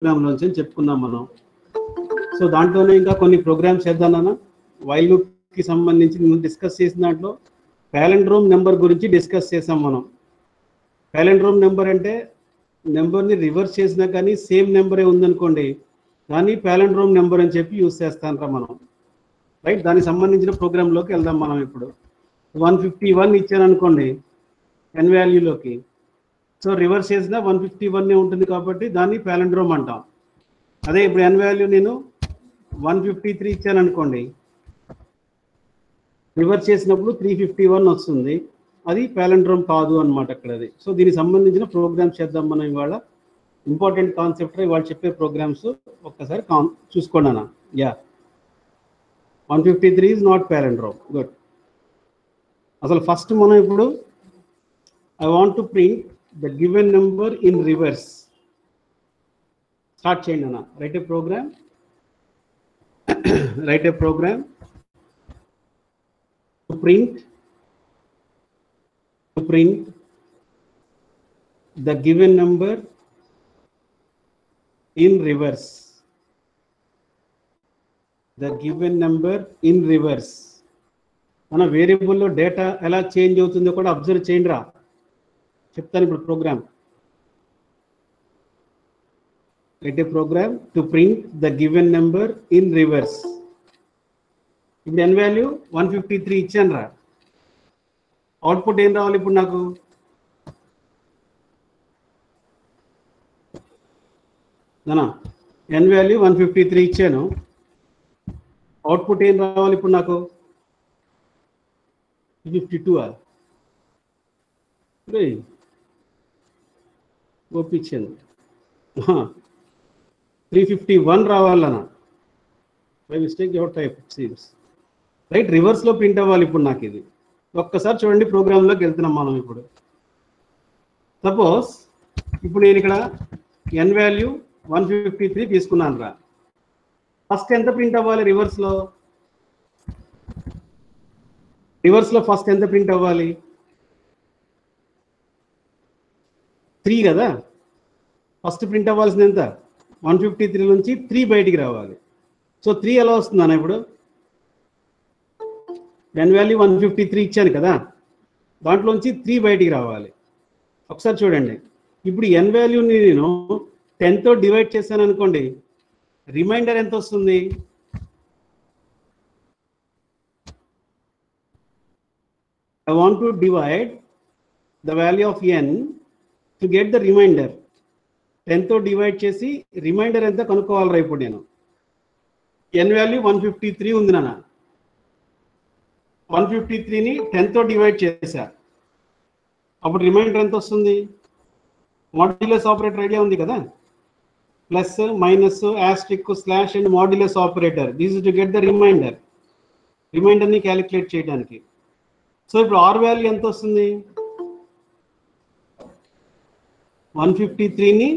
Programme నుంచి చెప్పుకున్నాం మనం. సో దాంట్లోనే ఇంకా కొన్ని ప్రోగ్రామ్స్ చేద్దామన్నా. వైల్ లూప్ కి సంబంధించి డిస్కస్ చేసిన దాంట్లో ప్యాలెండ్రోమ్ నెంబర్ గురించి డిస్కస్ చేసాం మనం. ప్యాలెండ్రోమ్ నెంబర్ అంటే నెంబర్ని రివర్స్ చేసినా కానీ సేమ్ నెంబరే ఉందనుకోండి, దాన్ని ప్యాలెండ్రోమ్ నెంబర్ అని చెప్పి యూజ్ చేస్తాంరా మనం, రైట్. దానికి సంబంధించిన ప్రోగ్రాంలోకి వెళ్దాం మనం. ఇప్పుడు 151 ఇచ్చాను అనుకోండి ఎన్ వాల్యూలోకి, సో రివర్స్ చేసిన 151 ఉంటుంది కాబట్టి దాన్ని ప్యాలెండ్రోమ్ అంటాం. అదే ఇప్పుడు ఎన్ వాల్యూ నేను 153 ఇచ్చాను అనుకోండి, రివర్స్ చేసినప్పుడు 351 వస్తుంది, అది ప్యాలెండ్రోమ్ కాదు అనమాట అక్కడ అది. సో దీనికి సంబంధించిన ప్రోగ్రామ్స్ చేద్దాం మనం ఇవాళ. ఇంపార్టెంట్ కాన్సెప్ట్ ఇవాళ చెప్పే ప్రోగ్రామ్స్ ఒక్కసారి చూసుకోండి అన్న. Yeah, 153 is not palindrome. Good. అసలు ఫస్ట్ మనం ఇప్పుడు I want to print the given number in reverse. Start చేయండి అన్న. Write a program, write a program to print the given number in reverse. The given number in reverse. మన వేరియబుల్లో data ఎలా change అవుతుందో కూడా observe చేయండి రా, చెప్తాను ఇప్పుడు program. Write a program to print the given number in reverse. ఇప్పుడు n value 153 ఇచ్చాను రా. అవుట్పుట్ ఏం రావాలి ఇప్పుడు నాకు? ఎన్ వాల్యూ 153 ఇచ్చాను, అవుట్పుట్ ఏం రావాలి ఇప్పుడు నాకు? 52 ఒప్పించాను. 351 రావాలన్నా. By mistake your type seems right. రివర్స్లో ప్రింట్ అవ్వాలి ఇప్పుడు నాకు ఇది. ఒక్కసారి చూడండి, ప్రోగ్రాంలోకి వెళ్తున్నాం మనం ఇప్పుడు. సపోజ్ ఇప్పుడు నేను ఇక్కడ ఎన్ వాల్యూ 153 తీసుకున్నాను రా. ఫస్ట్ ఎంత ప్రింట్ అవ్వాలి రివర్స్లో? ఫస్ట్ ఎంత ప్రింట్ అవ్వాలి? 3 కదా. ఫస్ట్ ప్రింట్ అవ్వాల్సింది ఎంత? 153 నుంచి 3 బయటికి రావాలి. సో 3 ఎలా వస్తుందన్న? ఇప్పుడు ఎన్ వాల్యూ 153 ఇచ్చాను కదా, దాంట్లోంచి 3 బయటికి రావాలి. ఒకసారి చూడండి, ఇప్పుడు ఎన్ వాల్యూని నేను 10తో డివైడ్ చేశాను అనుకోండి, రిమైండర్ ఎంత వస్తుంది? I want to divide the value of n to get the remainder. 10తో డివైడ్ చేసి రిమైండర్ ఎంత కనుక్కోవాలరా ఇప్పుడు నేను. ఎన్ వాల్యూ 153 ఉంది నాన్న. 153ని 10తో డివైడ్ చేశా, అప్పుడు రిమైండర్ ఎంత వస్తుంది? మాడ్యులస్ ఆపరేటర్ ఐడియా ఉంది కదా, plus minus asterisk slash and modulus operator. This is to get the remainder. రిమైండర్ని క్యాలిక్యులేట్ చేయడానికి. సో ఇప్పుడు ఆర్ వాల్యూ ఎంత వస్తుంది? 153ని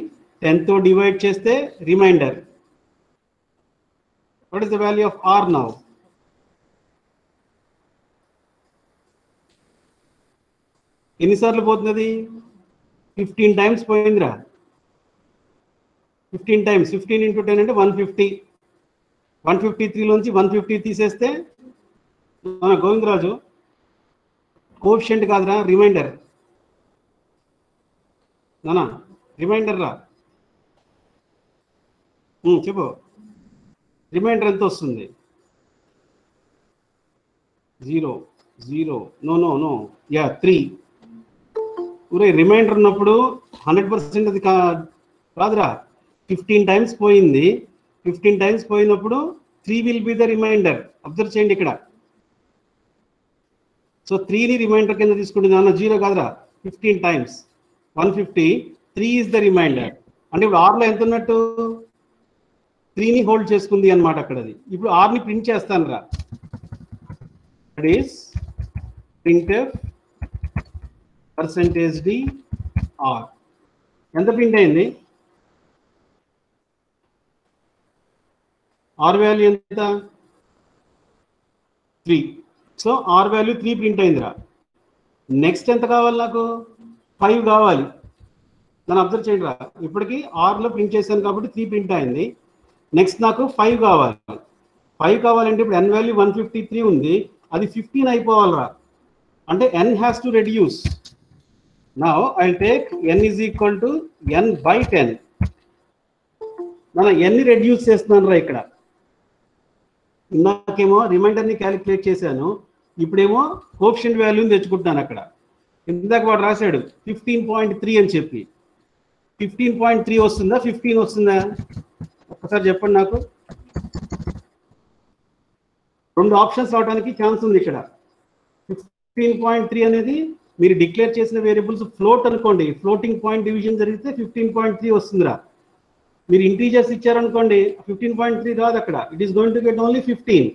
10తో డివైడ్ చేస్తే remainder. What is the value of r now? ఎన్నిసార్లు పోతున్నది? 15 టైమ్స్ పోయిందిరా. 15 టైమ్స్. 15 × 10 అంటే 150. 153లోంచి 150 తీసేస్తే గోవిందరాజు కోఎఫిషియంట్ కాదురా, రిమైండర్. నానా రిమైండర్ రా. చెప్పు, రిమైండర్ ఎంత వస్తుంది? 0 0 నో యా 3. రిమైండర్ ఉన్నప్పుడు 100% అది కాదురా. 15 టైమ్స్ పోయింది. 15 టైమ్స్ పోయినప్పుడు 3 will be the reminder. Observe చేయండి ఇక్కడ. సో 3ని రిమైండర్ కింద తీసుకుంటుంది అన్న. 0 కాదురా, 15 టైమ్స్ 150. 3 is the remainder. అంటే ఇప్పుడు ఆర్లో ఎంత ఉన్నట్టు? 3ని హోల్డ్ చేసుకుంది అనమాట అక్కడ అది. ఇప్పుడు ఆర్ని ప్రింట్ చేస్తాను రా. That is printf %d r. ఎంత ప్రింట్ అయింది? ఆర్ వాల్యూ ఎంత? 3. సో ఆర్ వాల్యూ 3 ప్రింట్ అయిందిరా. నెక్స్ట్ ఎంత కావాలి నాకు? 5 కావాలి. దాన్ని అబ్జర్వ్ చేయండి రా. ఇప్పటికి ఆర్లో ప్రింట్ చేశాను కాబట్టి 3 ప్రింట్ అయింది. నెక్స్ట్ నాకు 5 కావాలి. 5 కావాలంటే ఇప్పుడు n వాల్యూ 153 ఉంది, అది 15 అయిపోవాలరా. అంటే n has to reduce. Now I take n is equal to n by 10. మనం n ని రెడ్యూస్ చేస్తున్నాను రా ఇక్కడ. ఇందాకేమో రిమైండర్ని క్యాలిక్యులేట్ చేశాను, ఇప్పుడేమో కోఎఫిషియంట్ వాల్యూని తెచ్చుకుంటున్నాను అక్కడ. ఇందాక వాడు రాశాడు 15.3 అని చెప్పి. 15.3 వస్తుందా 15 వస్తుందా ఒక్కసారి చెప్పండి నాకు. 2 ఆప్షన్స్ రావడానికి ఛాన్స్ ఉంది ఇక్కడ. 15.3 అనేది మీరు డిక్లేర్ చేసిన వేరియబుల్స్ ఫ్లోట్ అనుకోండి, ఫ్లోటింగ్ పాయింట్ డివిజన్ జరిగితే 15.3 వస్తుందిరా. మీరు ఇంటీజర్స్ ఇచ్చారనుకోండి 15.3 రాదు అక్కడ. It is going to get only 15.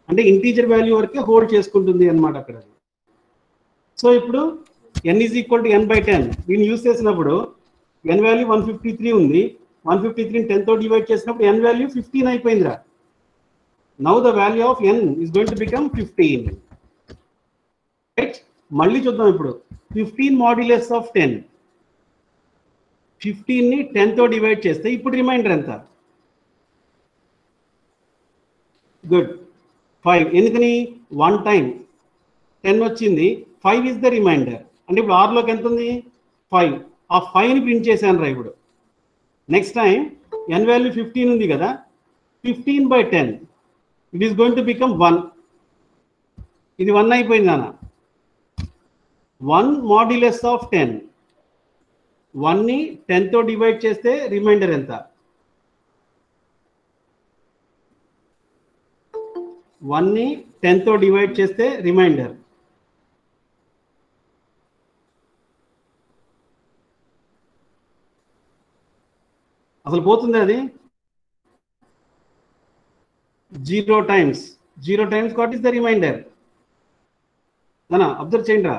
అంటే ఇంటీజర్ వాల్యూ వరకే హోల్డ్ చేసుకుంటుంది అనమాట అక్కడ. సో ఇప్పుడు n is equal to n by 10 దీన్ని యూజ్ చేసినప్పుడు n వాల్యూ 153 ఉంది, 153ని 10తో డివైడ్ చేసినప్పుడు n వాల్యూ 15 అయిపోయిందిరా. Now the value of n is going to become 15. Right, మళ్ళీ చూద్దాం ఇప్పుడు. 15 మాడ్యులస్ ఆఫ్ 10, 15ని 10తో డివైడ్ చేస్తే ఇప్పుడు రిమైండర్ ఎంత? గుడ్, 5. ఎందుకని 1 టైం 10 వచ్చింది, 5 ఇస్ ద రిమైండర్. అంటే ఇప్పుడు ఆర్లోకి ఎంత ఉంది? 5. ఆ 5ని ప్రింట్ చేశాను రా ఇప్పుడు. నెక్స్ట్ టైం n వాల్యూ 15 ఉంది కదా, 15 by 10 it is going to become 1. ఇది 1 అయిపోయింది అన్న. 1 మాడ్యులస్ ఆఫ్ 10, 1ని 10తో డివైడ్ చేస్తే రిమైండర్ ఎంత? 1ని 10తో డివైడ్ చేస్తే రిమైండర్ అసలు పోతుంది అది 0 times. 0 times what is the reminder? అన్నా అబ్జర్వ్ చేయండి రా,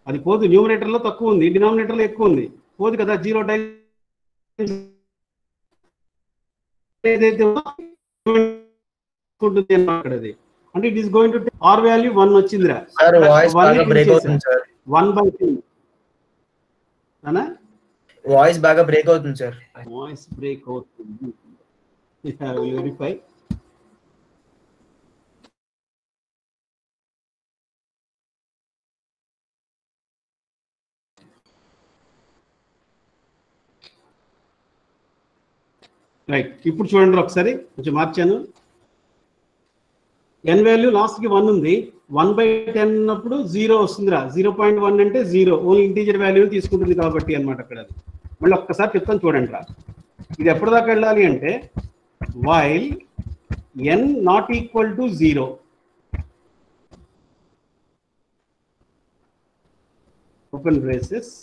అది పోదు. న్యూమరేటర్లో తక్కువ ఉంది, డినామినేటర్లో ఎక్కువ ఉంది, పోదు కదా. 0 టైమ్స్ ఏదైతే ఉంటుంది అక్కడది. అంటే it is going to r value 1 వచ్చిందిరా. 1 బై 2 అనా వాయిస్ బాగా బ్రేక్ అవుతుంది సార్. వాయిస్ బ్రేక్ అవుతుంది. వెరిఫై. రైట్, ఇప్పుడు చూడండి ఒకసారి, కొంచెం మార్చాను. n వాల్యూ లాస్ట్కి 1 ఉంది, 1 బై 10 ఉన్నప్పుడు 0 వస్తుందిరా. 0.1 అంటే 0, ఓన్లీ ఇంటీజర్ వాల్యూని తీసుకుంటుంది కాబట్టి అనమాట అక్కడ. అది మళ్ళీ ఒక్కసారి చెప్తాను చూడండి రా. ఇది ఎప్పటిదాకా వెళ్ళాలి అంటే while n not equal to 0, open braces,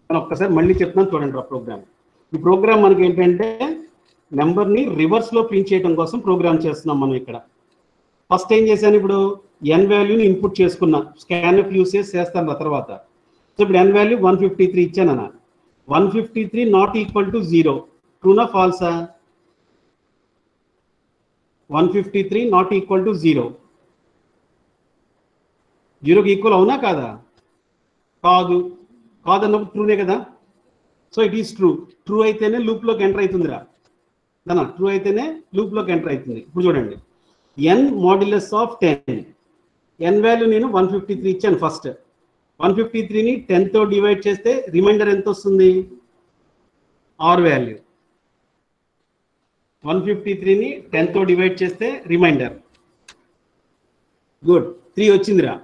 ఒక్కసారి మళ్ళీ చెప్తాను చూడండి. ప్రోగ్రామ్, ఈ ప్రోగ్రామ్ మనకి ఏంటంటే నెంబర్ని రివర్స్లో ప్రింట్ చేయడం కోసం ప్రోగ్రామ్ చేస్తున్నాం మనం ఇక్కడ. ఫస్ట్ ఏం చేశాను, ఇప్పుడు n వాల్యూని ఇన్పుట్ చేసుకున్నా, స్కాన్ఎఫ్ యూస్ చేస్తాను ఆ తర్వాత. సో ఇప్పుడు n value 153 ఇచ్చానన్న. 153 not equal to 0, ట్రూనా ఫాల్సా? 153 not equal to 0, 0కి ఈక్వల్ అవునా కాదా? కాదు. కాదన్నప్పుడు ట్రూనే కదా. So it is true. True అయితేనే లూప్లోకి ఎంటర్ అవుతుందిరా. దానా ట్రూ అయితేనే లూప్లోకి ఎంటర్ అవుతుంది. ఇప్పుడు చూడండి, n modulus of 10, n value నేను 153 ఇచ్చాను ఫస్ట్. 153ని 10తో డివైడ్ చేస్తే రిమైండర్ ఎంత వస్తుంది? R value. 153ని 10తో డివైడ్ చేస్తే రిమైండర్. గుడ్, 3 వచ్చిందిరా.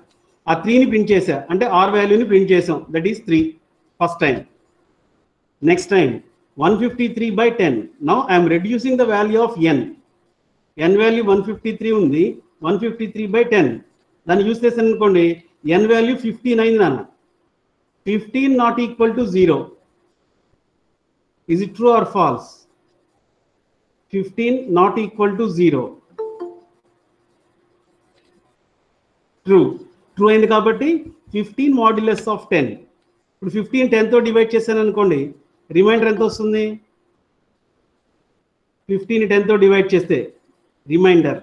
ఆ 3ని ప్రింట్ చేసా, అంటే ఆర్ వాల్యూని ప్రింట్ చేసాం, that is 3 first time. Next time 153 by 10. Now I am reducing the value of n. n value 153 ఉంది, 153 by 10. దాన్ని యూస్ చేసాను అనుకోండి, n వాల్యూ 15 అయింది నాన్న. 15 not equal to 0. Is it true or false? 15 not equal to 0. True. True అయింది కాబట్టి 15 modulus of 10. ఇప్పుడు 15 10తో divide చేశాను అనుకోండి, రిమైండర్ ఎంత వస్తుంది? 15ని 10తో డివైడ్ చేస్తే రిమైండర్.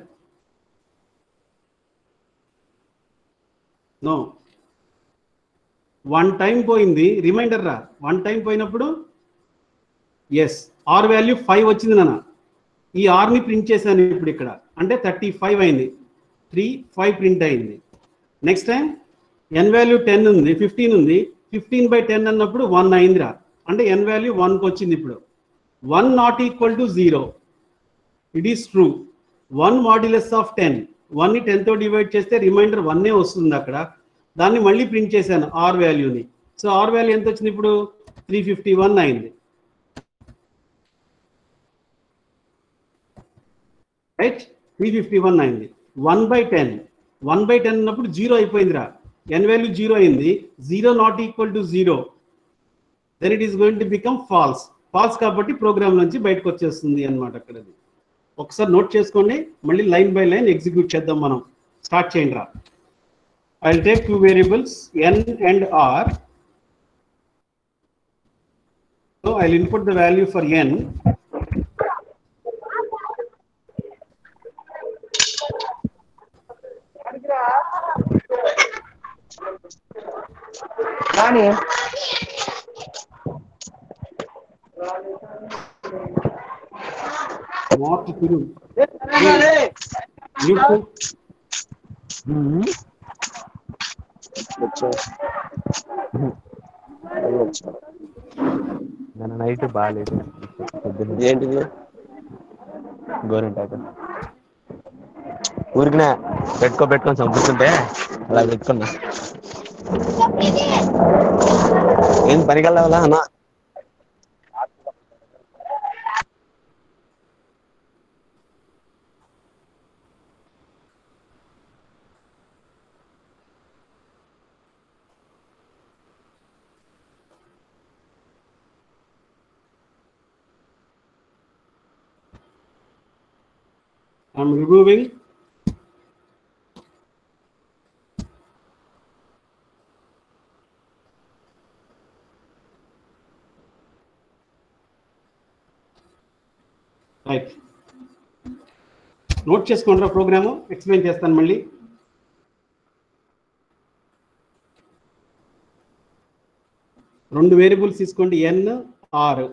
నో, వన్ టైం పోయింది, రిమైండర్ రా. వన్ టైం పోయినప్పుడు ఎస్, ఆర్ వాల్యూ 5 వచ్చింది నాన్న. ఈ ఆర్ని ప్రింట్ చేశాను ఇప్పుడు ఇక్కడ, అంటే 35 అయింది. 3 5 ప్రింట్ అయింది. నెక్స్ట్ టైం ఎన్ వాల్యూ 10 ఉంది, 15 ఉంది. 15/10 అన్నప్పుడు 1 అయిందిరా, అంటే ఎన్ వాల్యూ 1కి వచ్చింది. ఇప్పుడు 1 not equal to 0, it is true. 1 modulus of 10, 1ని 10తో డివైడ్ చేస్తే రిమైండర్ 1 వస్తుంది అక్కడ. దాన్ని మళ్ళీ ప్రింట్ చేశాను ఆర్ వాల్యూని. సో ఆర్ వాల్యూ ఎంత వచ్చింది ఇప్పుడు? 351 అయింది. రైట్, 351 అయింది. 1/10, 1/10 అన్నప్పుడు 0 అయిపోయిందిరా, ఎన్ వాల్యూ 0 అయింది. 0 not equal to 0, then it is going to become false. False కాబట్టి ప్రోగ్రామ్ నుంచి బయటకు వచ్చేస్తుంది అనమాట. అక్కడ ఒకసారి నోట్ చేసుకోండి, మళ్ళీ లైన్ బై లైన్ ఎగ్జిక్యూట్ చేద్దాం మనం. స్టార్ట్ చేయండి రా. I'll take two variables n and r. So I'll input the value for n. What to do? You put ನನ್ನ ನೈಟ್ ಬಾలేదు ఏంటిది గోరింటాక ఊరికినా పెట్టుకొని చంపుతుంటే అలా పెట్టుకున్నా. ఏం పనికెళ్ళావాలా అన్నా? I'm removing right. నోట్ చేసుకోండి ప్రోగ్రాము, ఎక్స్ప్లెయిన్ చేస్తాను మళ్ళీ. రెండు వేరియబుల్స్ తీసుకోండి, ఎన్ ఆర్.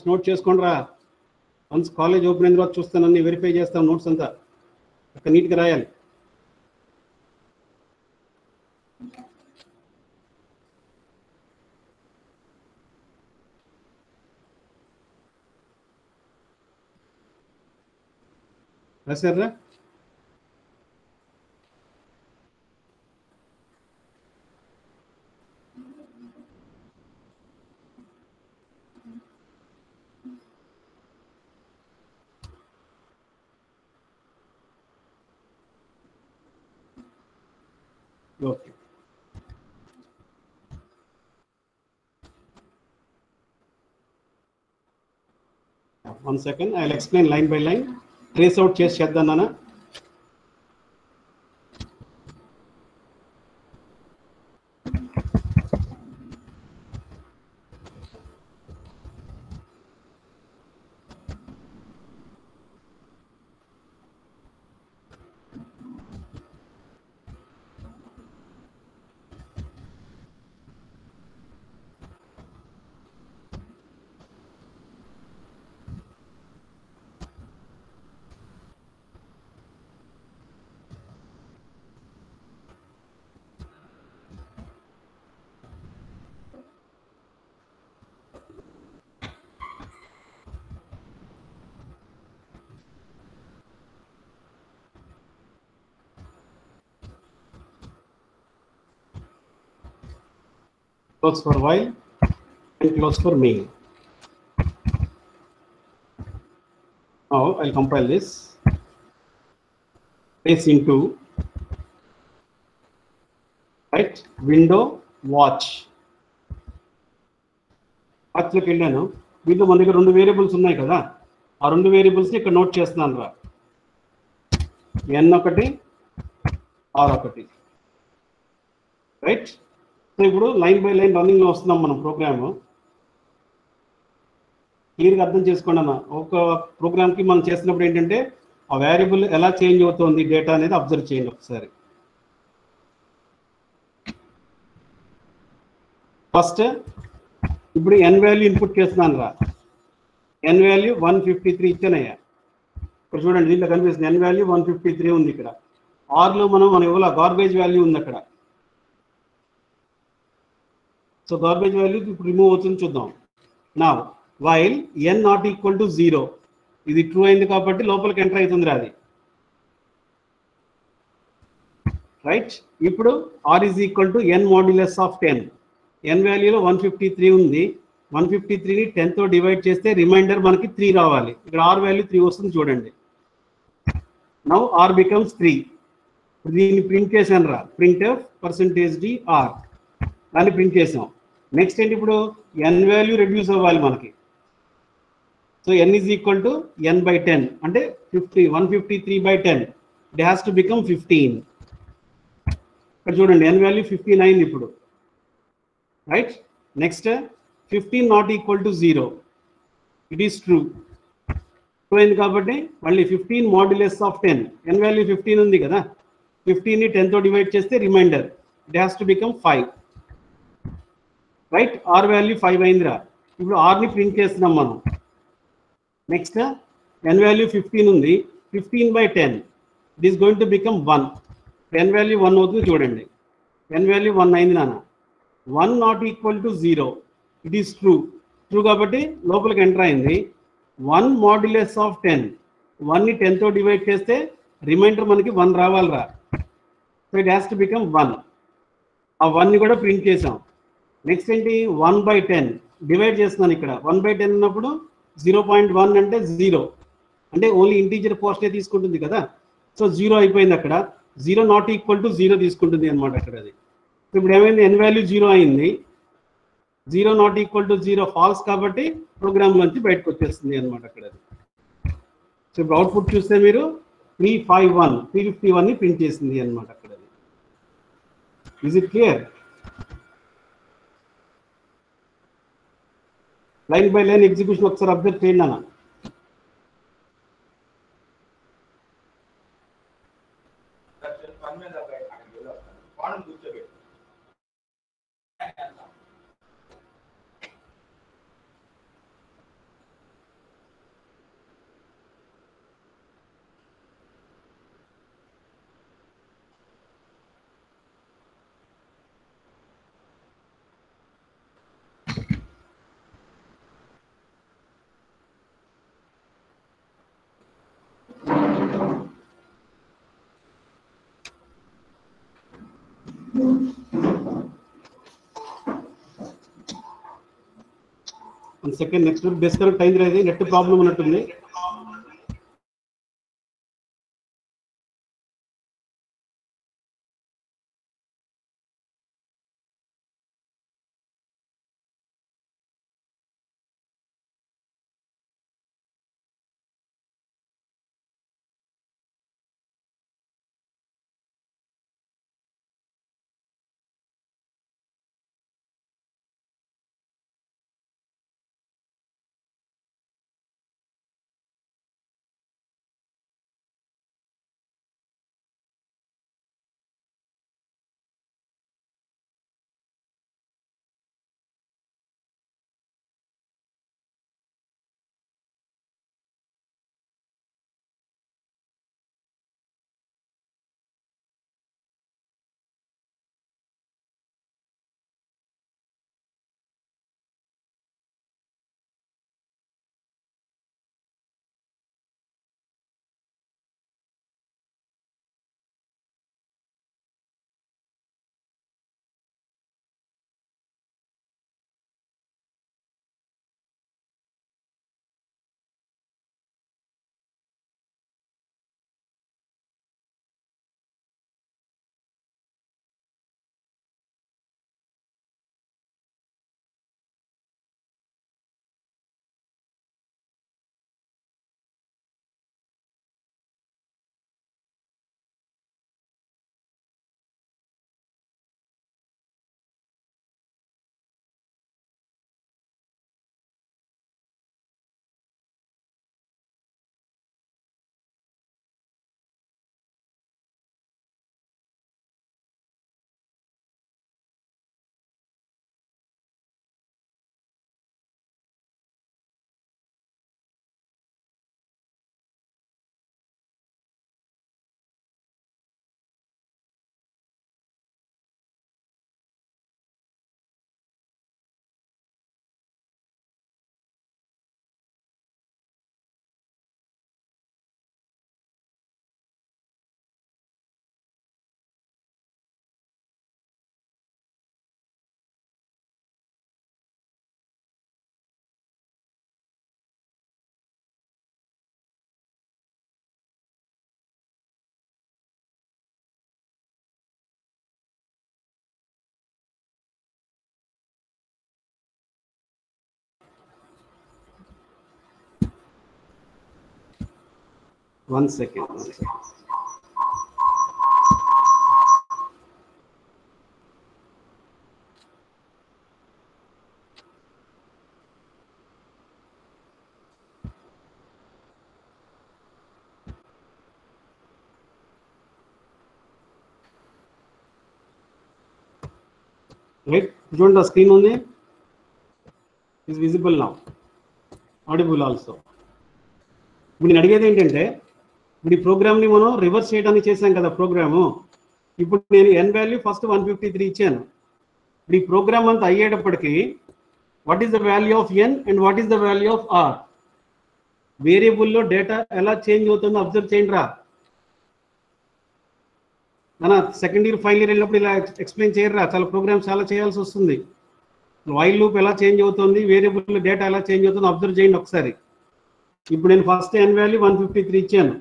నోట్ చేసుకోండి రా. వన్స్ కాలేజ్ ఓపెన్ అయిన తర్వాత చూస్తాను, అన్ని వెరిఫై చేస్తాం. నోట్స్ అంతా నీట్గా రాయాలి. రాశారా? Okay. One second, I will explain line by line. Trace out చేసి చేద్దాం నాన్న. close for while and close for main. Now I'll compile this. Place into right window watch. వాచ్లోకి వెళ్ళాను. దీంట్లో మన దగ్గర 2 వేరియబుల్స్ ఉన్నాయి కదా, ఆ 2 వేరియబుల్స్ని ఇక్కడ నోట్ చేస్తున్నాను రా. n1 r1 right. సో ఇప్పుడు లైన్ బై లైన్ రన్నింగ్లో వస్తున్నాం మనం ప్రోగ్రామ్. క్లియర్గా అర్థం చేసుకోండి అన్న. ఒక ప్రోగ్రామ్కి మనం చేసినప్పుడు ఏంటంటే ఆ వేరియబుల్ ఎలా చేంజ్ అవుతుంది డేటా అనేది అబ్జర్వ్ చేయండి ఒకసారి. ఫస్ట్ ఇప్పుడు n వాల్యూ ఇన్పుట్ చేస్తున్నాను రా. n value 153 ఇచ్చానయ్యా. ఇక్కడ చూడండి, దీంట్లో కనిపిస్తుంది n వాల్యూ 153 ఉంది. ఇక్కడ ఆర్లో మనం ఇవ్వాల గార్బేజ్ వాల్యూ ఉంది అక్కడ. సో గార్బేజ్ వాల్యూ ఇప్పుడు రిమూవ్ అవుతుంది చూద్దాం. నా while n not equal to 0, ఇది ట్రూ అయింది కాబట్టి లోపలికి ఎంటర్ అవుతుంది రా అది. రైట్. ఇప్పుడు r is equal to n modulus of 10. n వాల్యూలో 153 ఉంది. 153ని 10తో డివైడ్ చేస్తే రిమైండర్ మనకి 3 రావాలి. ఇక్కడ r వాల్యూ 3 వస్తుంది చూడండి. Now r becomes 3. దీన్ని ప్రింట్ చేశాను రా. printf %d r దాన్ని ప్రింట్ చేసాం. నెక్స్ట్ ఏంటి, ఇప్పుడు n వాల్యూ రెడ్యూస్ అవ్వాలి మనకి. So n is equal to n/10 అంటే 153/10. It has to become 15. ఇక్కడ చూడండి n వాల్యూ 15 అయింది ఇప్పుడు. Right. Next 15 not equal to 0, it is true. True అయింది కాబట్టి మళ్ళీ 15 మాడ్యులస్ ఆఫ్ 10. n వాల్యూ 15 ఉంది కదా, 15ని 10తో డివైడ్ చేస్తే reminder it has to become 5. Right. r value 5 అయిందిరా. ఇప్పుడు rని ప్రింట్ చేస్తున్నాం మనం. నెక్స్ట్ n వాల్యూ 15 ఉంది, 15/10 it is going to become 1. n value 1 అవుతుంది చూడండి. n వాల్యూ 1 అయింది నాన్న. 1 not equal to 0, it is true. True కాబట్టి లోపలికి ఎంటర్ అయింది. 1 మాడ్యులస్ ఆఫ్ 10, 1ని 10తో డివైడ్ చేస్తే రిమైండర్ మనకి 1 రావాలిరా. So it has to become 1. ఆ 1ని కూడా ప్రింట్ చేసాం. నెక్స్ట్ ఏంటి, 1/10 డివైడ్ చేస్తున్నాను. ఇక్కడ 1/10 ఉన్నప్పుడు 0.1 అంటే 0, అంటే ఓన్లీ ఇంటీజర్ పోర్షనే తీసుకుంటుంది కదా. సో 0 అయిపోయింది అక్కడ. 0 నాట్ ఈక్వల్ టు 0 తీసుకుంటుంది అనమాట అక్కడ అది. ఇప్పుడు ఏమైంది, n వాల్యూ 0 అయింది. 0 నాట్ ఈక్వల్ టు 0 ఫాల్స్ కాబట్టి ప్రోగ్రామ్ నుంచి బయటకు వచ్చేస్తుంది అనమాట అక్కడ అది. సో ఇప్పుడు అవుట్పుట్ చూస్తే మీరు 351ని ప్రింట్ చేసింది అనమాట అక్కడ అది. Is it clear? Line by line execution ఒకసారి అబ్జర్వ్ చేయండి అన్న. సెకండ్ నెక్స్ట్ డిస్కనెక్ట్ అయింది, నెట్ ప్రాబ్లం ఉన్నట్టుంది. 1 second. Right, చూడండి ఆ స్క్రీన్ ఉంది, is visible now, audible also. ఇప్పుడు నేను అడిగేది ఏంటంటే, ఇప్పుడు ఈ ప్రోగ్రామ్ని మనం రివర్స్ చేయడానికి చేశాం కదా ప్రోగ్రాము. ఇప్పుడు నేను n వాల్యూ ఫస్ట్ 153 ఇచ్చాను. ఇప్పుడు ఈ ప్రోగ్రామ్ అంతా అయ్యేటప్పటికి what is the value of n and what is the value of r? వేరియబుల్లో డేటా ఎలా చేంజ్ అవుతుందో అబ్జర్వ్ చేయండి రా. మన సెకండ్ ఇయర్ ఫైనల్ ఇయర్ వెళ్ళినప్పుడు ఇలా ఎక్స్ప్లెయిన్ చేయరా, చాలా ప్రోగ్రామ్స్ చాలా చేయాల్సి వస్తుంది. వైల్ లూప్ ఎలా చేంజ్ అవుతుంది, వేరియబుల్ డేటా ఎలా చేంజ్ అవుతుందో అబ్జర్వ్ చేయండి ఒకసారి. ఇప్పుడు నేను ఫస్ట్ n వాల్యూ 153 ఇచ్చాను.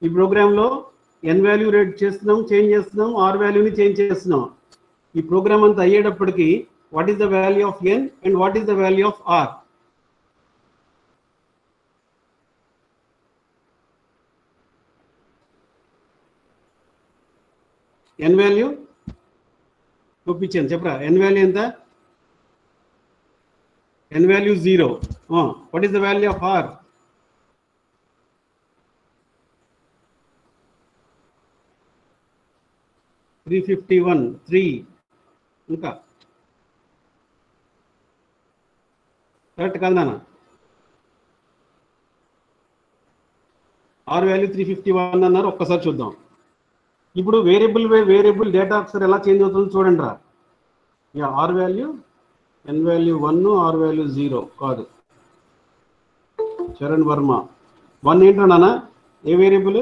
ఈ ప్రోగ్రాంలో n వాల్యూ రేట్ చేస్తున్నాం, చేంజ్ చేస్తున్నాం, r వాల్యూని చేంజ్ చేస్తున్నాం. ఈ ప్రోగ్రామ్ అంతా అయ్యేటప్పటికి what is the value of n and what is the value of r? n value చూపించాను, చెప్పరా. n వాల్యూ ఎంత? n value 0. What is the value of r? $351. ఇంకా కరెక్ట్ కాదు నాన్న? r వాల్యూ 351 అన్నారు. ఒక్కసారి చూద్దాం. ఇప్పుడు వేరియబుల్ డేటా ఒకసారి ఎలా చేంజ్ అవుతుందో చూడండి రా. r value n value 1, r value 0 కాదు. చరణ్ వర్మ 1 ఏంటో నాన్న? ఏ వేరియబుల్?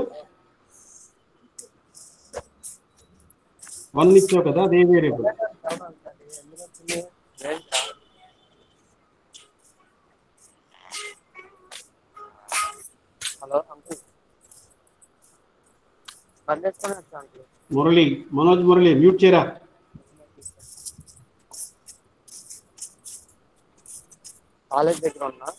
1 ఇచ్చావు కదా, అదే వేరియబుల్. మనోజ్ మురళి మ్యూట్ చేయరా. కాలేజ్ దగ్గర ఉన్నా.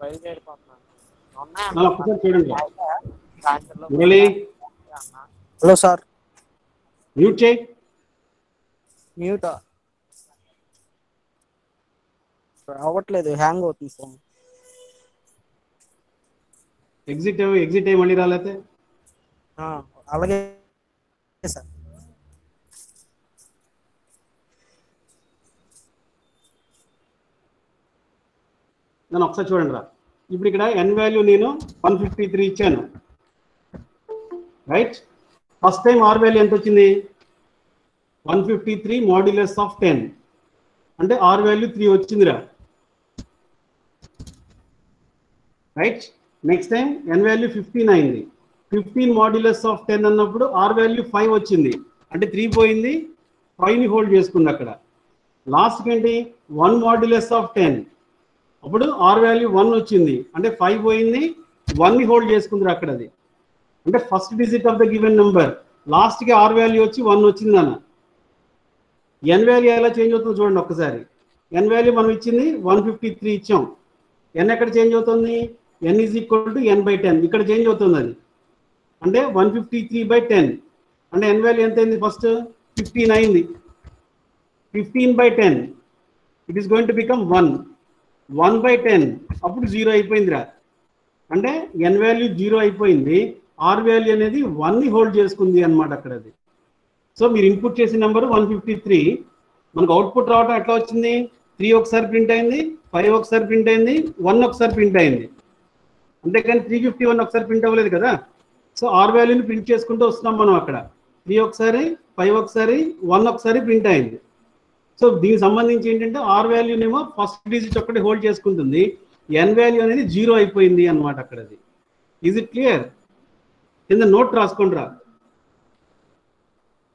బయలుదేరిపోతున్నాను. ఒక్కసారి చూడండి మురళి. Hello sir. మ్యూట్ చేయి. మ్యూట్ అవ్వట్లేదు, హ్యాంగ్ అవుతుంది ఫోన్. ఎగ్జిట్ అయ్యి మళ్ళీ రాలేతే అలాగే సార్. నన్ను ఒకసారి చూడండి రా. ఇప్పుడు ఇక్కడ n వాల్యూ నేను 153 ఇచ్చాను, right. First time r value ఎంత వచ్చింది? 153 మాడ్యులస్ ఆఫ్ 10 అంటే r వాల్యూ 3 వచ్చిందిరా, right. Next time n value 15 అయింది. 15 మాడ్యులస్ ఆఫ్ 10 అన్నప్పుడు r వాల్యూ 5 వచ్చింది, అంటే 3 పోయింది, 5ని హోల్డ్ చేసుకుంది అక్కడ. లాస్ట్ ఏంటి? 1 మాడ్యులస్ ఆఫ్ 10 అప్పుడు r వాల్యూ 1 వచ్చింది, అంటే 5 పోయింది, 1ని హోల్డ్ చేసుకుంది అక్కడ. అది అంటే first digit of the given number. లాస్ట్కి r వాల్యూ వచ్చి 1 వచ్చింది అన్న. n వాల్యూ ఎలా చేంజ్ అవుతుందో చూడండి ఒక్కసారి. n వాల్యూ మనం ఇచ్చింది 153 ఇచ్చాం. n ఎక్కడ చేంజ్ అవుతుంది? n is equal to n/10 ఇక్కడ చేంజ్ అవుతుంది. అది అంటే 153/10 అంటే n వాల్యూ ఎంత అయింది? ఫస్ట్ 15 అయింది. 15/10 it is going to become 1. 1/10 అప్పుడు 0 అయిపోయిందిరా. అంటే n వాల్యూ 0 అయిపోయింది, r వాల్యూ అనేది 1ని హోల్డ్ చేసుకుంది అనమాట అక్కడ. అది సో మీరు ఇన్పుట్ చేసిన నెంబర్ 153, మనకు అవుట్పుట్ రావడం ఎట్లా వచ్చింది? 3 ఒకసారి ప్రింట్ అయింది, 5 ఒకసారి ప్రింట్ అయింది, 1 ఒకసారి ప్రింట్ అయింది. అంతేకాని 351 ఒకసారి ప్రింట్ అవ్వలేదు కదా. సో r వాల్యూని ప్రింట్ చేసుకుంటూ వస్తున్నాం మనం అక్కడ. 3 ఒకసారి, 5 ఒకసారి, 1 ఒకసారి ప్రింట్ అయింది. సో దీనికి సంబంధించి ఏంటంటే r వాల్యూనేమో ఫస్ట్ డిజిట్ ఒక్కటి హోల్డ్ చేసుకుంటుంది, n వాల్యూ అనేది 0 అయిపోయింది అనమాట అక్కడ. అది ఈజ్ ఇట్ క్లియర్? కింద నోట్ రాసుకోండి రా,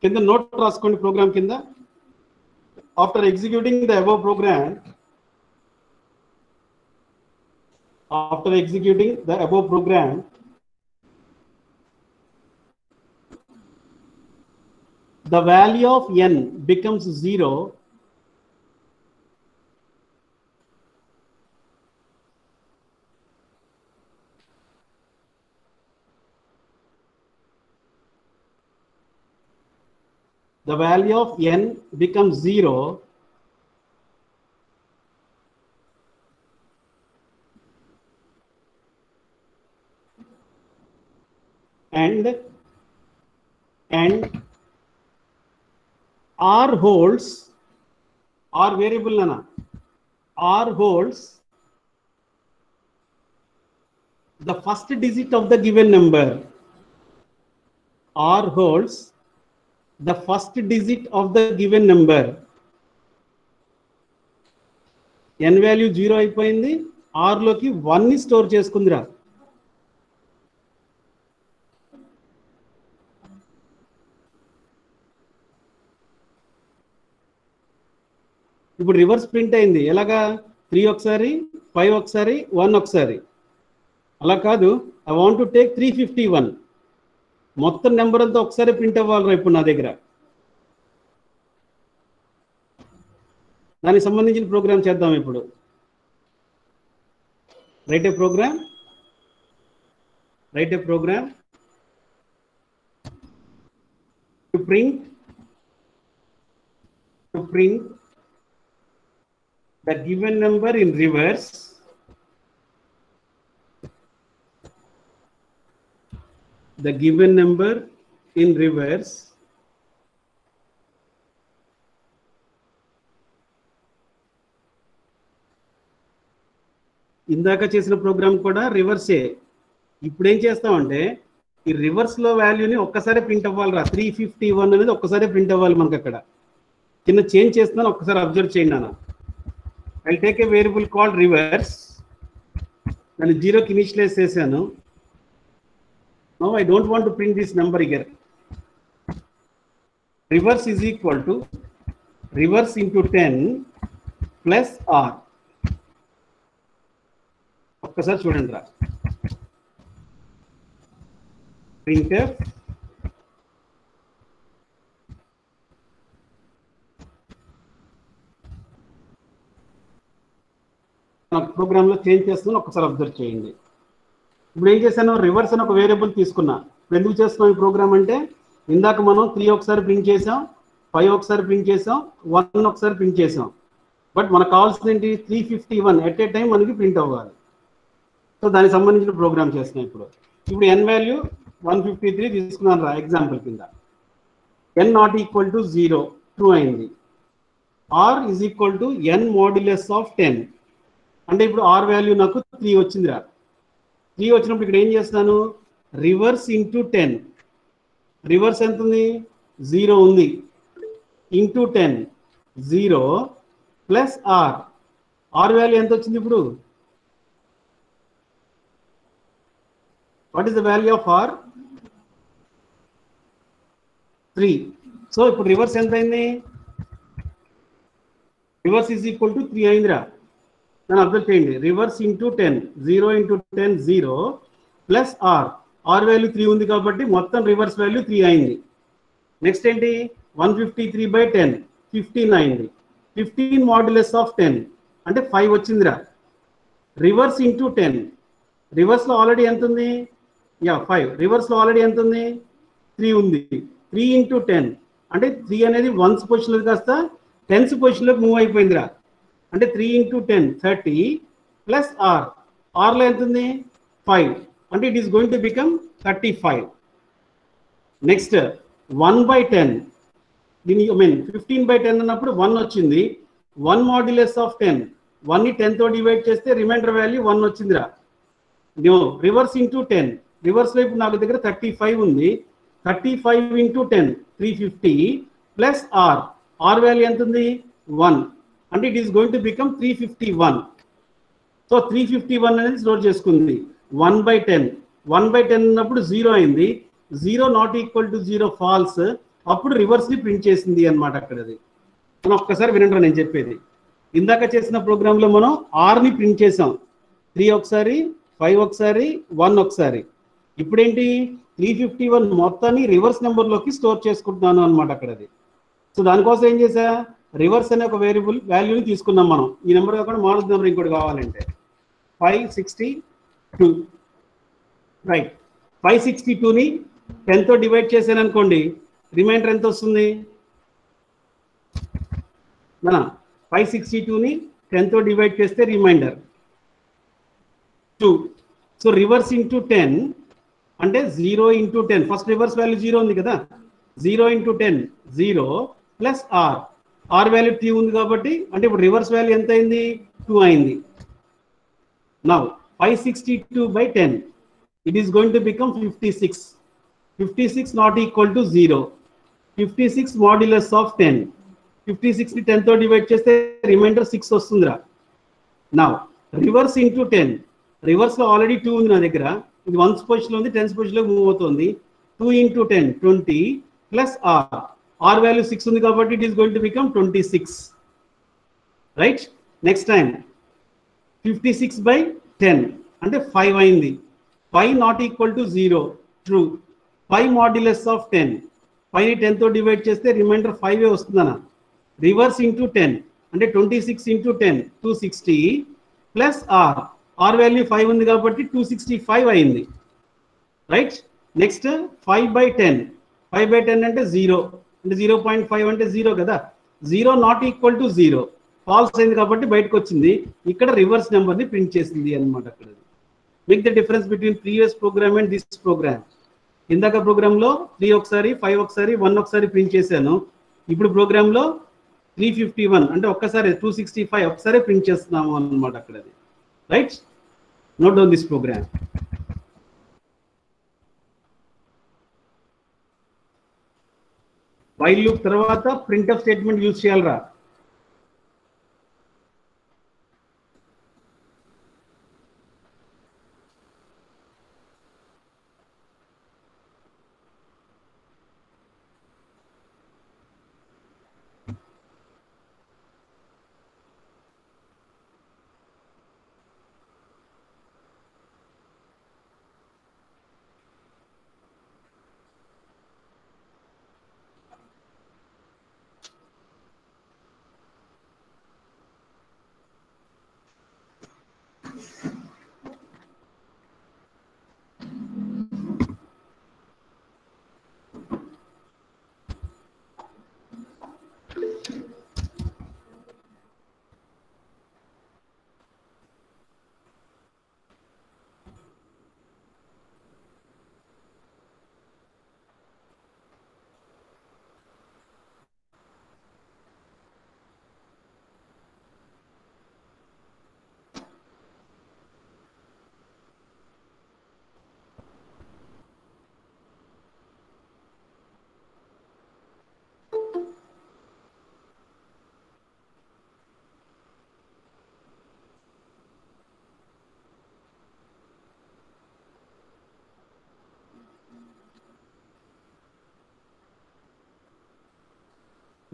కింద నోట్ రాసుకోండి ప్రోగ్రామ్ కింద. After executing the above program, after executing the above program, the value of n becomes 0 the value of n becomes 0 and r holds r variable nana r holds the first digit of the given number. R holds the first digit of the given number. n value 0 అయిపోయింది, r లోకి 1 ని store చేసుకుందిరా. ఇప్పుడు reverse print అయింది. ఎలాగా? 3 ఒకసారి, 5 ఒకసారి, 1 ఒకసారి. అలా కాదు, ఐ వాంట్ టు టేక్ 351. మొత్తం నెంబర్ అంతా ఒకసారి ప్రింట్ అవ్వాలి ఇప్పుడు నా దగ్గర. దానికి సంబంధించిన ప్రోగ్రామ్ చేద్దాం ఇప్పుడు. Write a program to print the given number in reverse ఇందాక చేసిన ప్రోగ్రామ్ కూడా రివర్సే. ఇప్పుడు ఏం చేస్తామంటే ఈ రివర్స్ లో వాల్యూని ఒక్కసారి ప్రింట్ అవ్వాలిరా. 351 అనేది ఒక్కసారి ప్రింట్ అవ్వాలి మనకు. అక్కడ చిన్న చేంజ్ చేస్తున్నాను, ఒక్కసారి అబ్జర్వ్ చేయండి అన్న. I'll take a variable called reverse. నేను 0కి ఇనిషియలైజ్ చేశాను. Now I don't want to print this number here. Reverse is equal to reverse into 10 plus r. ఒక్కసారి చూడండి రా. printf ప్రోగ్రామ్ లో చేంజ్ చేస్తున్నాను, ఒకసారి అబ్జర్వ్ చేయండి. ఇప్పుడు ఏం చేశాను? రివర్స్ అని ఒక వేరియబుల్ తీసుకున్నా. ఇప్పుడు ఎందుకు చేస్తున్నాం ఈ ప్రోగ్రామ్ అంటే, ఇందాక మనం 3 ఒకసారి ప్రింట్ చేసాం, 5 ఒకసారి ప్రింట్ చేసాం, 1 ఒకసారి ప్రింట్ చేసాం. బట్ మనకు కావాల్సింది ఏంటి? 351 ఎట్ ఏ టైం మనకి ప్రింట్ అవ్వాలి. సో దానికి సంబంధించిన ప్రోగ్రామ్ చేస్తున్నాం ఇప్పుడు. n వాల్యూ 153 తీసుకున్నాను రా ఎగ్జాంపుల్ కింద. n not equal to 0 true అయింది. r is equal to n modulus of 10. అంటే ఇప్పుడు r వాల్యూ నాకు 3 వచ్చిందిరా. 3 వచ్చినప్పుడు ఇక్కడ ఏం చేస్తాను? Reverse into 10. రివర్స్ ఎంత ఉంది? 0 ఉంది. Into 10 0 plus r. r value ఎంత వచ్చింది ఇప్పుడు? What is the value of r? 3. So ఇప్పుడు రివర్స్ ఎంత అయింది? రివర్స్ ఈజ్ ఈక్వల్ టు 3 అయిందిరా. దాన్ని అబ్జర్వ్ చేయండి. Reverse into 10 0 into 10 0 plus r. r value 3 ఉంది కాబట్టి మొత్తం రివర్స్ వాల్యూ 3 అయింది. నెక్స్ట్ ఏంటి? 153/10 15 అయింది. 15 మాడ్యులస్ ఆఫ్ 10 అంటే 5 వచ్చిందిరా. Reverse into 10. రివర్స్ లో ఆల్రెడీ ఎంత ఉంది? 5. రివర్స్ లో ఆల్రెడీ ఎంత ఉంది? 3 ఉంది. 3 ఇంటూ 10 అంటే 3 అనేది 1th పొజిషన్ లో కాస్త 10th పొజిషన్ లోకి మూవ్ అయిపోయిందిరా. అంటే 3 ఇంటూ 10 30 ప్లస్ r. r లో ఎంత ఉంది? 5. అంటే it is going to become 35. Next 1/10. దీని 15/10 అన్నప్పుడు 1 వచ్చింది. 1 మాడ్యులస్ ఆఫ్ 10. 1ని 10 తో డివైడ్ చేస్తే రిమైండర్ వాల్యూ 1 వచ్చిందిరా. Reverse into 10. రివర్స్ లో ఇప్పుడు నాకు దగ్గర 35 ఉంది. 35 into 10 350 plus r. r value ఎంత ఉంది? 1. అంటే it is going to become 351. So 351 అనేది స్టోర్ చేసుకుంది. 1/10. 1/10 ఉన్నప్పుడు 0 అయింది. 0 నాట్ ఈక్వల్ టు 0 ఫాల్స్. అప్పుడు రివర్స్ ని ప్రింట్ చేసింది అనమాట. అక్కడది మనం ఒక్కసారి వినండి నేను చెప్పేది. ఇందాక చేసిన ప్రోగ్రామ్ లో మనం r ని ప్రింట్ చేసాం. 3 ఒకసారి, 5 ఒకసారి, 1 ఒకసారి. ఇప్పుడేంటి? 351 మొత్తాన్ని రివర్స్ నెంబర్లోకి స్టోర్ చేసుకుంటున్నాను అనమాట అక్కడ అది. సో దానికోసం ఏం చేసా, రివర్స్ అనే ఒక వేరియబుల్ వాల్యూని తీసుకున్నాం మనం. ఈ నెంబర్ కాకుండా మామూలు నెంబర్ ఇంకోటి కావాలంటే 562 రైట్. 562ని 10తో డివైడ్ చేశాను అనుకోండి, రిమైండర్ ఎంత వస్తుంది? 562ని 10తో డివైడ్ చేస్తే రిమైండర్ 2. సో రివర్స్ ఇంటూ 10 అంటే 0 ఇంటూ 10. ఫస్ట్ రివర్స్ వాల్యూ 0 ఉంది కదా, 0 ఇంటూ 10 0 ప్లస్ ఆర్ వాల్యూ 3 ఉంది కాబట్టి, అంటే ఇప్పుడు రివర్స్ వాల్యూ ఎంత అయింది? 2 అయింది. Now 562/10 it is going to become 56. 56 not equal to 0. 56 modulus of 10. 56ని 10తో divide చేస్తే రిమైండర్ 6 వస్తుందిరా. Now reverse into 10. రివర్స్లో ఆల్రెడీ 2 ఉంది నా దగ్గర, ఇది 1th పొజిషన్లో ఉంది, 10th పొజిషన్లో మూవ్ అవుతుంది. 2 ఇంటూ 10 20 ప్లస్ ఆర్ వాల్యూ 6 ఉంది కాబట్టి it is going to become 26 right. Next time 56/10 అంటే 5 అయింది. 5 not equal to 0 true. 5 modulus of 10. 5ని 10తో డివైడ్ చేస్తే రిమైండర్ 5 వస్తుందన్న. రివర్స్ ఇంటూ 10 అంటే 26 ఇంటూ 10 260 ప్లస్ ఆర్ వాల్యూ 5 ఉంది కాబట్టి 265 అయింది రైట్. నెక్స్ట్ 5/10. 5/10 అంటే 0 అంటే 0.5 అంటే 0 కదా. 0 నాట్ ఈక్వల్ టు 0 ఫాల్స్ అయింది కాబట్టి బయటకు వచ్చింది. ఇక్కడ రివర్స్ నెంబర్ని ప్రింట్ చేసింది అనమాట. అక్కడ make the difference between previous program and this program. ఇందాక ప్రోగ్రాంలో 3 ఒకసారి, 5 ఒకసారి, 1 ఒకసారి ప్రింట్ చేశాను. ఇప్పుడు ప్రోగ్రాంలో 351 అంటే ఒక్కసారి 265 ఒకసారి ప్రింట్ చేస్తున్నాము అనమాట అక్కడ right. Note down this program. While loop తర్వాత ప్రింట్ఎఫ్ స్టేట్మెంట్ యూజ్ చేయాలరా.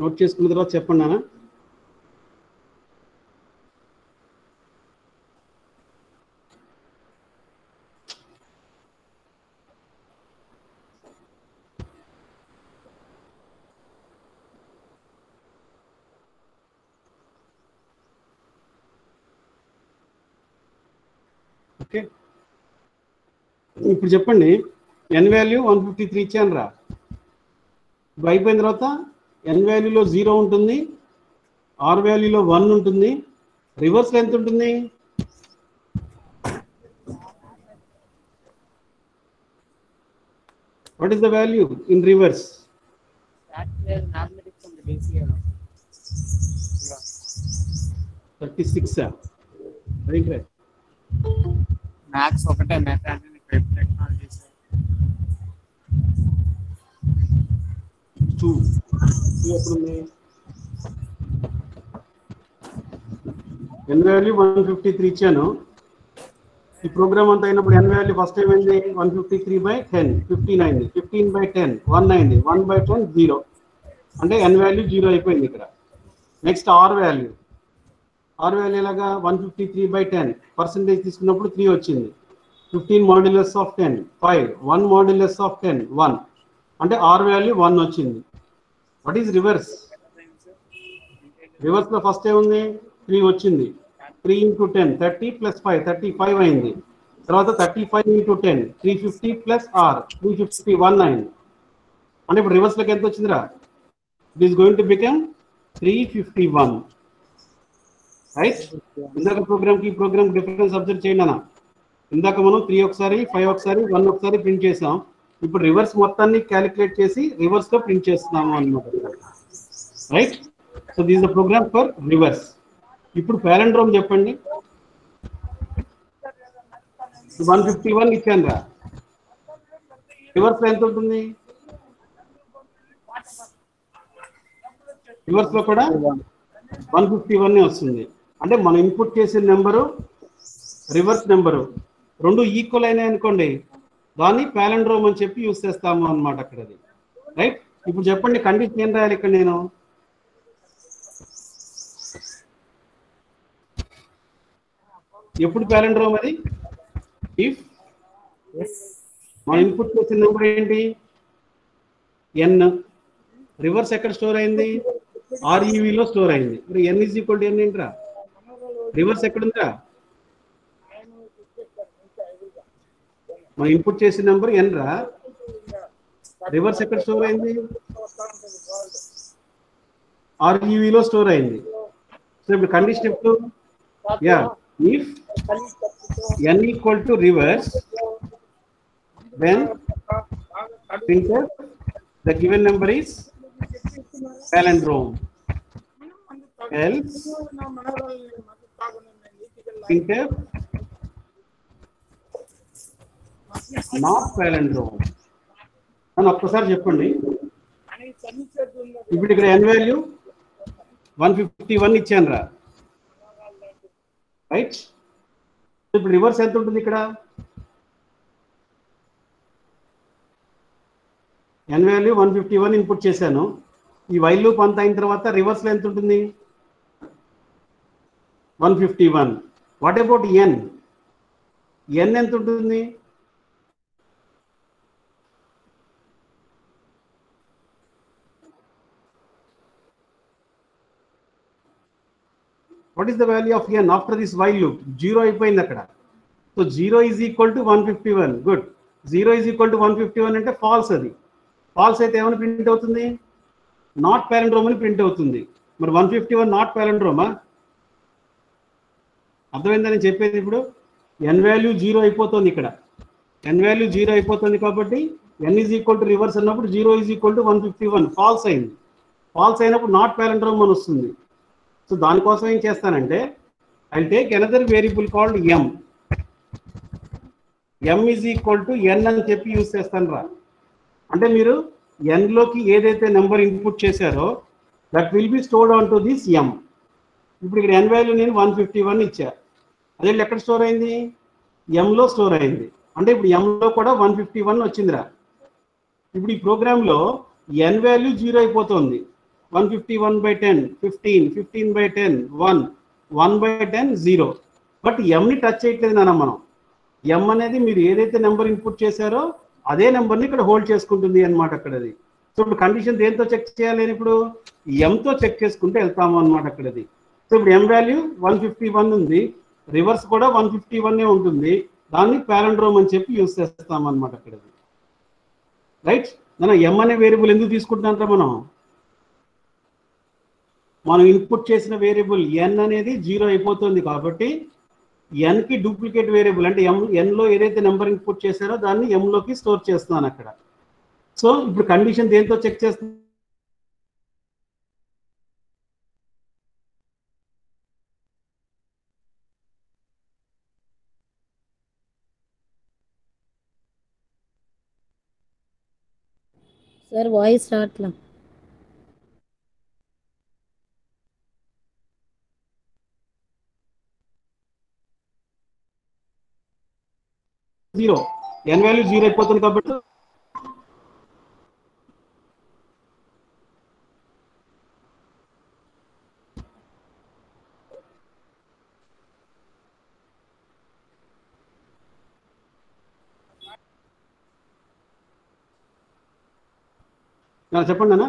నోట్ చేసుకున్న తర్వాత చెప్పండి అన్న. ఓకే, ఇప్పుడు చెప్పండి. ఎన్ వాల్యూ 153 ఇచ్చాను రా. ఇప్పుడు అయిపోయిన తర్వాత ఎన్ వాల్యూలో 0 ఉంటుంది, ఆర్ వాల్యూలో 1 ఉంటుంది, రివర్స్లో ఎంత ఉంటుంది? What is the value in reverse? 36. Right right. Maths ఒకటే, మెకానికల్ టెక్నాలజీస్ 2 ఎప్పుడుంది? ఎన్ వాల్యూ 153 ఇచ్చాను. ఈ ప్రోగ్రామ్ అంతా అయినప్పుడు ఎన్ వాల్యూ ఫస్ట్ టైం అయింది 153/10 15 అయింది. 15/10 1 అయింది. 1/10 0 అంటే ఎన్ వాల్యూ 0 అయిపోయింది ఇక్కడ. నెక్స్ట్ ఆర్ వాల్యూ ఎలాగా 153/10 పర్సెంటేజ్ తీసుకున్నప్పుడు 3 వచ్చింది. 15 మాడ్యులస్ ఆఫ్ 10 5, 1 మాడ్యులస్ ఆఫ్ 10 1, అంటే R వాల్యూ 1 వచ్చింది. What is reverse? రివర్స్ లో ఫస్ట్ ఏముంది? 3 వచ్చింది. 3 ఇంటూ 10 30 ప్లస్ 5 35 అయింది. తర్వాత 35 ఇంటూ 10 350 ప్లస్ R 351 అయింది. అంటే ఇప్పుడు రివర్స్ లోకి ఎంత వచ్చిందిరా? It is going to become 351, right? ఇందాక ప్రోగ్రామ్ కి ప్రోగ్రామ్ డిఫరెన్స్ అబ్జర్వ్ చేయండి అన్న. ఇందాక మనం 3 ఒకసారి 5 ఒకసారి 1 ఒకసారి ప్రింట్ చేసాం. ఇప్పుడు రివర్స్ మొత్తాన్ని క్యాలిక్యులేట్ చేసి రివర్స్ లో ప్రింట్ చేస్తున్నాము అన్నమాట, right? So this the program for reverse. ఇప్పుడు పాలిండ్రోమ్ చెప్పండి. 151 ఇచ్చాను రా, రివర్స్ లో ఎంత ఉంటుంది? రివర్స్ లో కూడా 151 వస్తుంది. అంటే మనం ఇన్పుట్ చేసిన నెంబరు రివర్స్ నెంబరు రెండు ఈక్వల్ అయినాయి అనుకోండి, దాన్ని పాలిండ్రోమ్ అని చెప్పి యూస్ చేస్తాము అన్నమాట అక్కడ, అది రైట్. ఇప్పుడు చెప్పండి కండిషన్ ఏం రాయాలి ఇక్కడ నేను? ఎప్పుడు పాలిండ్రోమ్ అది? ఇఫ్ మనం ఇన్పుట్ చేసిన నెంబర్ ఏంటి? n. రివర్స్ ఎక్కడ స్టోర్ అయింది? REV లో స్టోర్ అయింది. మరి n is equal to n ఏంట్రా? రివర్స్ ఎక్కడ ఉందా? మనం ఇన్పుట్ చేసిన నెంబర్ n రా, రివర్స్ ఎక్కడ స్టోర్ అయింది? REV లో స్టోర్ అయింది. సో ఇప్పుడు కండిషన్ ఎప్పుడు? Yeah, if n equal to reverse, then printf the given number is palindrome, else printf not palindrome అని ఒక్కసారి చెప్పండి. ఇప్పుడు ఇక్కడ n వాల్యూ 151 ఇచ్చాను రా, రైట్? ఇప్పుడు రివర్స్ ఎంత ఉంటుంది ఇక్కడ? n వాల్యూ 151 ఇన్పుట్ చేశాను. ఈ వైల్ లూప్ అంతా అయిన తర్వాత రివర్స్ లో ఎంత ఉంటుంది? 151. What about n? n ఎంత ఉంటుంది? What is the value of n after this while loop? 0 అయిపోయింది అక్కడ. So 0 is equal to 151. Good. 0 is equal to 151 అంటే ఫాల్స్. అది ఫాల్స్ అయితే ఏమైనా ప్రింట్ అవుతుంది? నాట్ పాలిండ్రోమ్ అని ప్రింట్ అవుతుంది. మరి 151 నాట్ పాలిండ్రోమా? అర్థమైందని చెప్పేది. ఇప్పుడు n వాల్యూ 0 అయిపోతుంది ఇక్కడ, n వాల్యూ 0 అయిపోతుంది కాబట్టి n is equal to reverse అన్నప్పుడు 0 ఈజ్ ఈక్వల్ టు 151 ఫాల్స్ అయింది. ఫాల్స్ అయినప్పుడు నాట్ పాలిండ్రోమ్ అని వస్తుంది. సో దానికోసం ఏం చేస్తానంటే I take another variable called m. m is equal to n అని చెప్పి యూజ్ చేస్తాను రా. అంటే మీరు n లోకి ఏదైతే నెంబర్ ఇన్పుట్ చేశారో that will be stored on to this m. ఇప్పుడు ఇక్కడ n వాల్యూ నేను 151 ఇచ్చా, అదే ఎక్కడ స్టోర్ అయింది? m లో స్టోర్ అయింది. అంటే ఇప్పుడు m లో కూడా 151 వచ్చిందిరా. ఇప్పుడు ఈ ప్రోగ్రామ్ లో n వాల్యూ 0 అయిపోతుంది. 151/10 15, 15/10 1, 1/10 0. బట్ m ని టచ్ చేయట్లేదు నాన్న మనం. m అనేది మీరు ఏదైతే నెంబర్ ఇన్పుట్ చేశారో అదే నెంబర్ని ఇక్కడ హోల్డ్ చేసుకుంటుంది అన్నమాట అక్కడది. సో ఇప్పుడు కండిషన్ దేంతో చెక్ చేయాలి? ఇప్పుడు m తో చెక్ చేసుకుంటే వెళ్తాము అన్నమాట అక్కడది. సో ఇప్పుడు m వాల్యూ 151 ఉంది, రివర్స్ కూడా 151 ఉంటుంది. దాన్ని పాలిండ్రోమ్ అని చెప్పి యూజ్ చేస్తాం అన్నమాట అక్కడది, రైట్? మన m అనే వేరియబుల్ ఎందుకు తీసుకుంటున్నాం? మనం ఇన్పుట్ చేసిన వేరియబుల్ n అనేది 0 అయిపోతుంది కాబట్టి n కి డూప్లికేట్ వేరియబుల్ అంటే n లో ఏదైతే నెంబర్ ఇన్పుట్ చేశారో దాన్ని m లోకి స్టోర్ చేస్తున్నాను అక్కడ. సో ఇప్పుడు కండిషన్ దేంతో చెక్ చేస్తుంది? సార్ వాయిస్ రావట్లా. జీరో, n వాల్యూ 0 అయిపోతుంది కాబట్టి చెప్పండి అన్న.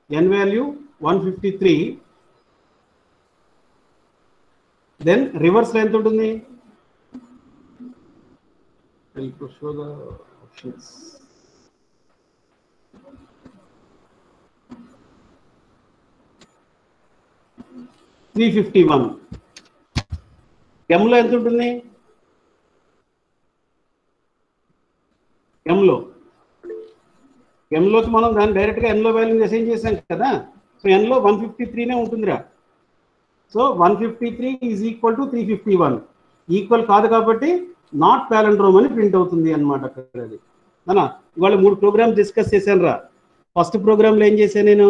n వాల్యూ 153, దెన్ రివర్స్ లో ఎంత ఉంటుంది? show the options. $351. M లో ఎంత ఉంటుంది? M లోకి మనం దాన్ని డైరెక్ట్గా n లో వాల్యూ అసైన్ చేసాం కదా. సో n లో 153నే ఉంటుందిరా. So 153 is equal to 351. Equal కాదు కాబట్టి నాట్ ప్యాలెండ్రోమ్ అని ప్రింట్ అవుతుంది అనమాట అక్కడ. అది అన్నా ఇవాళ 3 ప్రోగ్రామ్స్ డిస్కస్ చేశాను రా. ఫస్ట్ ప్రోగ్రామ్లో ఏం చేశాను నేను?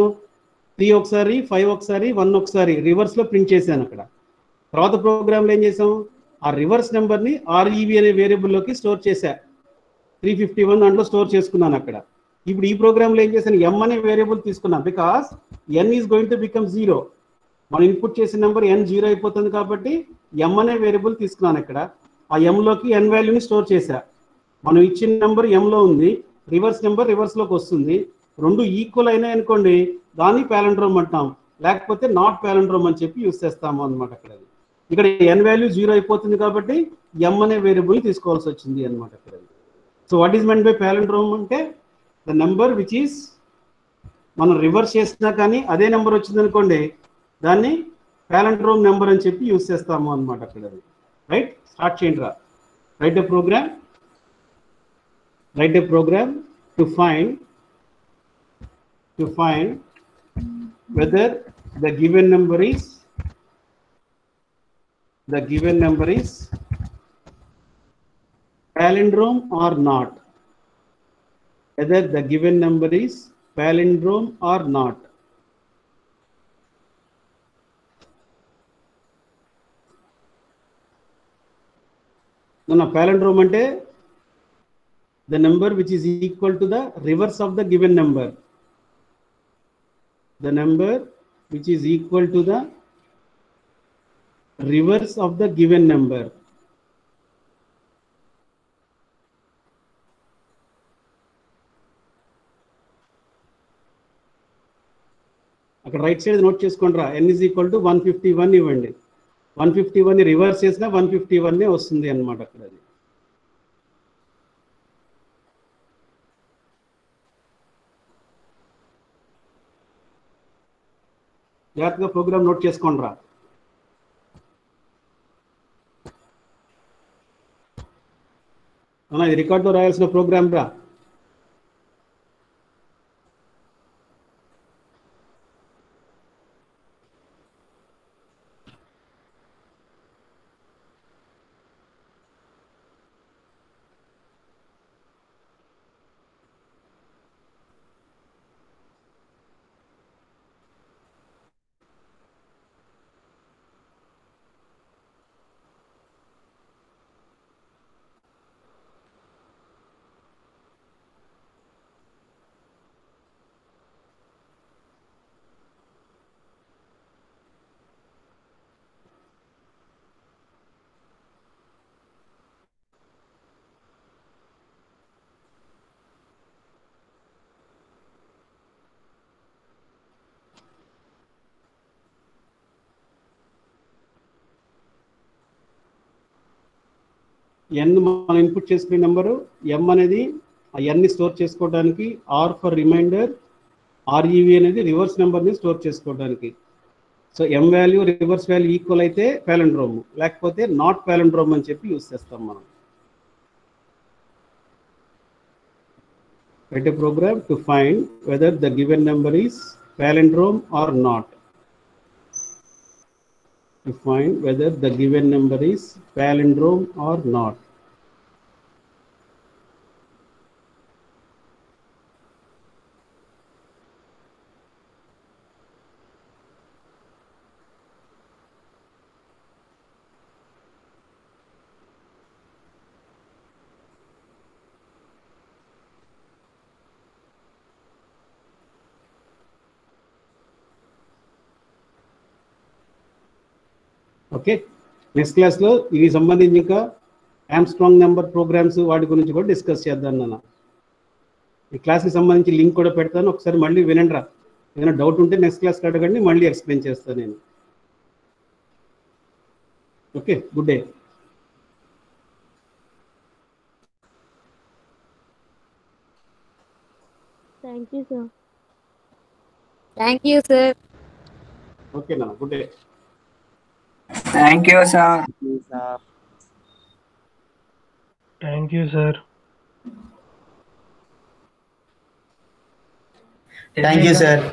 3 ఒకసారి, 5 ఒకసారి, 1 ఒకసారి రివర్స్లో ప్రింట్ చేశాను అక్కడ. తర్వాత ప్రోగ్రామ్లో ఏం చేసాం? ఆ రివర్స్ నెంబర్ని ఆర్ఈవి అనే వేరియబుల్లోకి స్టోర్ చేశా. 351 దాంట్లో స్టోర్ చేసుకున్నాను అక్కడ. ఇప్పుడు ఈ ప్రోగ్రామ్లో ఏం చేశాను? m అనే వేరియబుల్ తీసుకున్నాను. Because n is going to become 0. మనం ఇన్పుట్ చేసిన నెంబర్ n 0 అయిపోతుంది కాబట్టి m అనే వేరియబుల్ తీసుకున్నాను ఇక్కడ. ఆ m లోకి n వాల్యూని స్టోర్ చేశా. మనం ఇచ్చిన నెంబర్ m లో ఉంది, రివర్స్ నెంబర్ రివర్స్లోకి వస్తుంది. రెండు ఈక్వల్ అయినాయి అనుకోండి, దాన్ని ప్యాలెండ్రోమ్ అంటాం. లేకపోతే నాట్ ప్యాలెండ్రోమ్ అని చెప్పి యూస్ చేస్తాము అనమాట అక్కడ. ఇక్కడ n వాల్యూ 0 అయిపోతుంది కాబట్టి m అనే వేరియబుల్ తీసుకోవాల్సి వచ్చింది అనమాట అక్కడ. So what is meant by palindrome అంటే ద నెంబర్ విచ్ ఈస్ మనం రివర్స్ చేసినా కానీ అదే నెంబర్ వచ్చింది అనుకోండి, దాన్ని ప్యాలెండ్రోమ్ నెంబర్ అని చెప్పి యూస్ చేస్తాము అనమాట అక్కడ. రైట్, స్టార్ట్ చేయండి రా. Write a program to find whether the given number is palindrome or not. Whether the given number is palindrome or not. No, palindrome ante the number which is equal to the reverse of the given number. The number which is equal to the reverse of the given number. అక్కడ right side note చేసుకోండి రా. n is equal to 151 ఇవ్వండి. 151 reverse చేసినా 151 వస్తుంది అనమాట అక్కడ. అది జాగ్రత్తగా ప్రోగ్రామ్ నోట్ చేసుకోండి రా. ఇది రికార్డులో రాయాల్సిన ప్రోగ్రామ్ రా. n మనం ఇన్పుట్ చేసుకునే నెంబరు, m అనేది ఆ n ని స్టోర్ చేసుకోవడానికి, r ఫర్ రిమైండర్, REV అనేది రివర్స్ నెంబర్ని స్టోర్ చేసుకోవడానికి. So m value reverse value equal అయితే ప్యాలెండ్రోమ్, లేకపోతే నాట్ ప్యాలెండ్రోమ్ అని చెప్పి యూస్ చేస్తాం మనం. Write a program to find whether the given number is palindrome or not. To find whether the given number is palindrome or not. Okay, next క్లాస్లో ఇది సంబంధించి ఇంకా ఆమ్స్ట్రాంగ్ నెంబర్ ప్రోగ్రామ్స్ వాటి గురించి కూడా డిస్కస్ చేద్దాం నాన్న. ఈ క్లాస్కి సంబంధించి లింక్ కూడా పెడతాను, ఒకసారి మళ్ళీ వినండి రా. ఏదైనా డౌట్ ఉంటే నెక్స్ట్ క్లాస్కి అడగండి, మళ్ళీ ఎక్స్ప్లెయిన్ చేస్తాను నేను. Okay, good day. Thank you, sir. Thank you, sir. ఓకేనా, good day. Thank you sir. Sir Thank you, sir. Thank you sir.